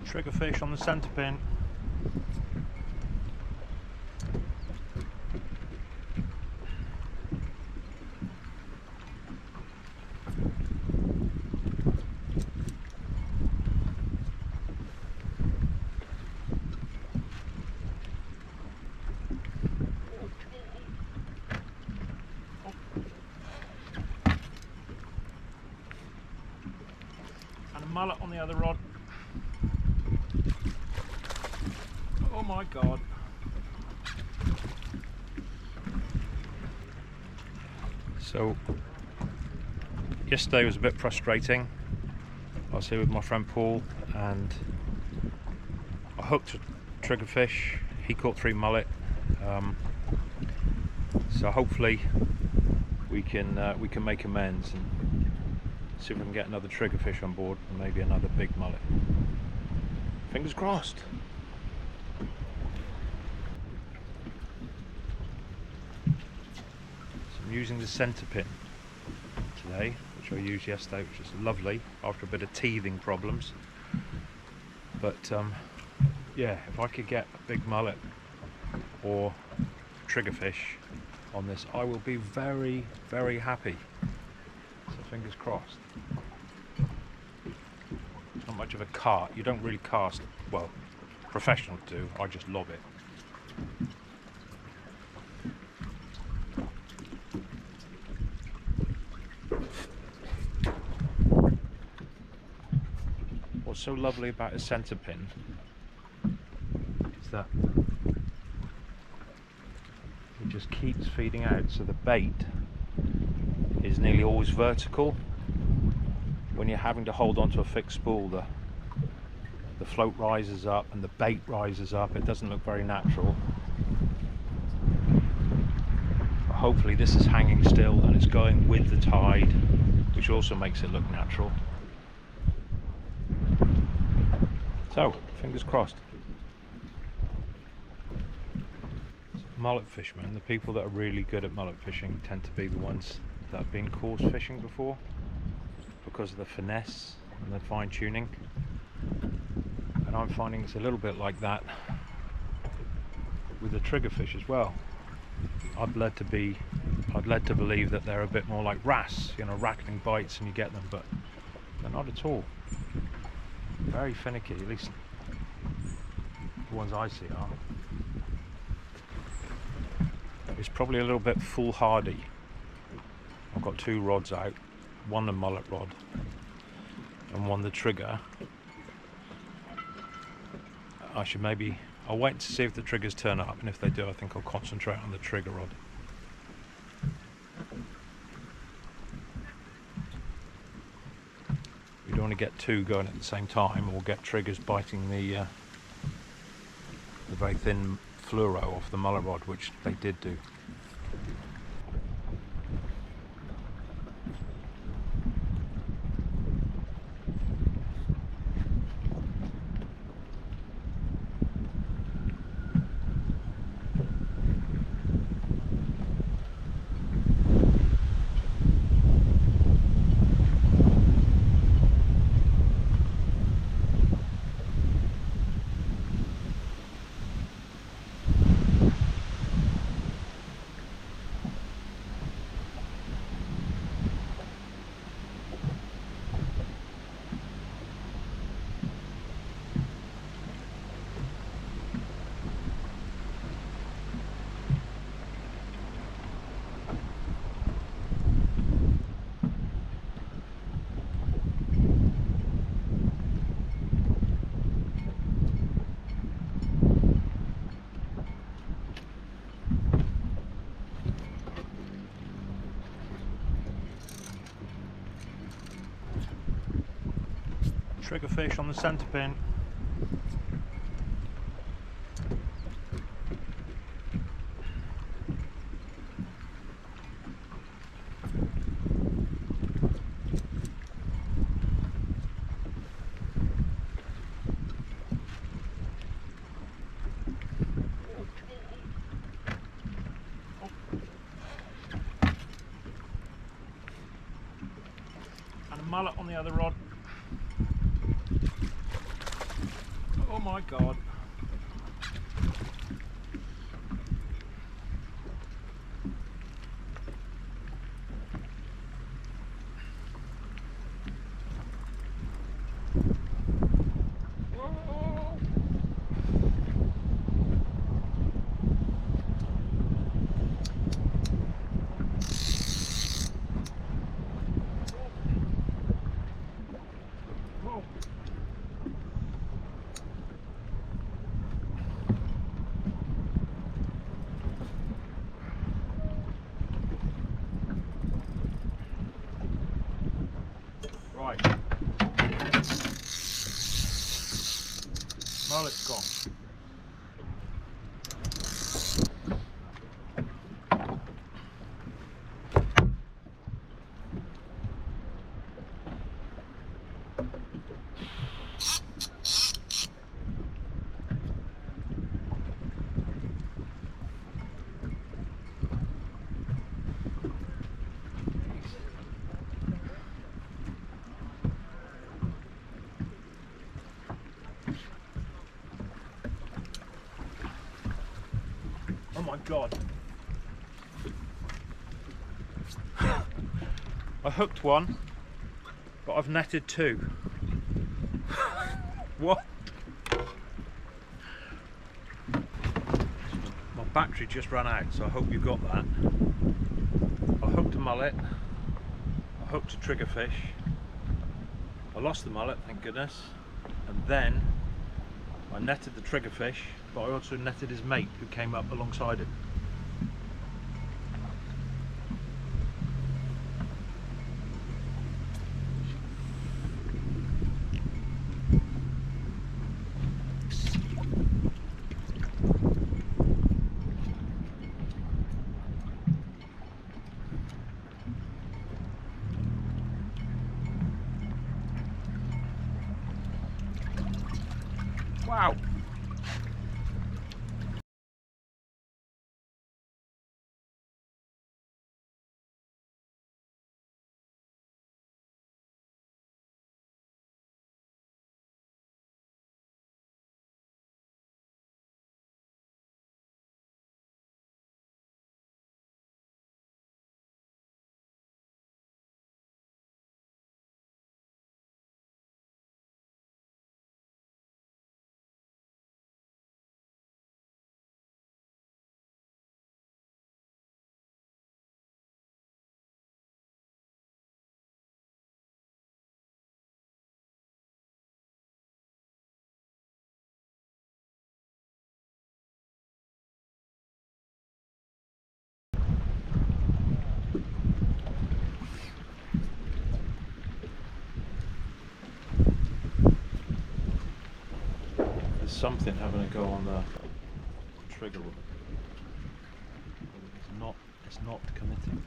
Triggerfish on the centrepin. And a mullet on the other rod. Oh my god. So yesterday was a bit frustrating. I was here with my friend Paul and I hooked a triggerfish. He caught 3 mullet. So hopefully we can make amends and see if we can get another triggerfish on board and maybe another big mullet. Fingers crossed. I'm using the centrepin today, which I used yesterday, which is lovely after a bit of teething problems. But yeah, if I could get a big mullet or triggerfish on this, I will be very, very happy. So fingers crossed. It's not much of a cast. You don't really cast, well, professionals do. I just lob it. What's so lovely about a centrepin is that it just keeps feeding out, so the bait is nearly always vertical. When you're having to hold onto a fixed spool, the float rises up and the bait rises up. It doesn't look very natural. But hopefully this is hanging still and it's going with the tide, which also makes it look natural. So, fingers crossed. Mullet fishermen, the people that are really good at mullet fishing, tend to be the ones that have been coarse fishing before, because of the finesse and the fine tuning. And I'm finding it's a little bit like that with the triggerfish as well. I'd led to believe that they're a bit more like wrasse, you know, rattling bites and you get them, but they're not at all. Very finicky, at least the ones I see are. It's probably a little bit foolhardy. I've got 2 rods out, one the mullet rod and one the trigger. I'll wait to see if the triggers turn up, and if they do I think I'll concentrate on the trigger rod. You don't want to get 2 going at the same time or get triggers biting the very thin fluoro off the mullet rod, which they did do. Triggerfish on the centrepin. And a mullet on the other rod. my god. Right, mullet's gone. Oh my god. I hooked one, but I've netted two. What? My battery just ran out, so I hope you got that. I hooked a mullet, I hooked a triggerfish, I lost the mullet, thank goodness, and then I netted the triggerfish, but I also netted his mate who came up alongside him. Wow! Something having a go on the trigger rod. It's not committing.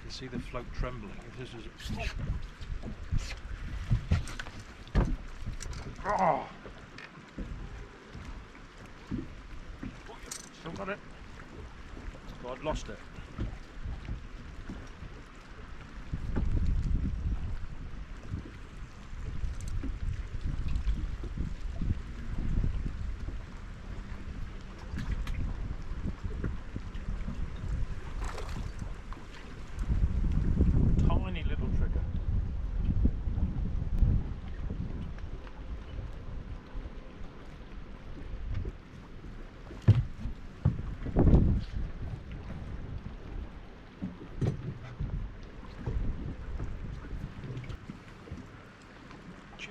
See the float trembling. If this is oh. Still got it. Oh, I'd lost it.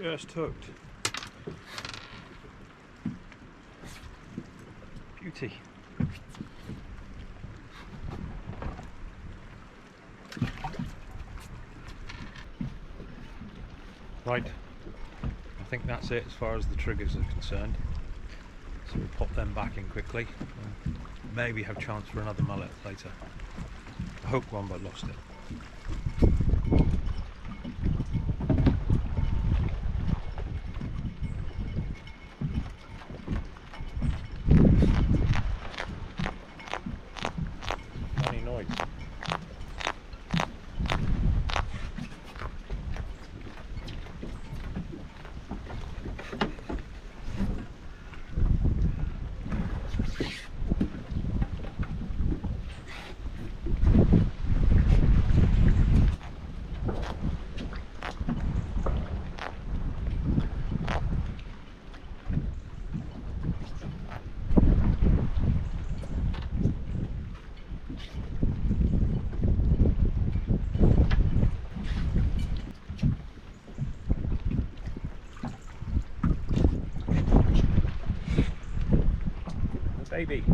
Just hooked. Beauty. Right, I think that's it as far as the triggers are concerned. So we'll pop them back in quickly and maybe have a chance for another mullet later. I hooked one but lost it. Funny noise. Baby.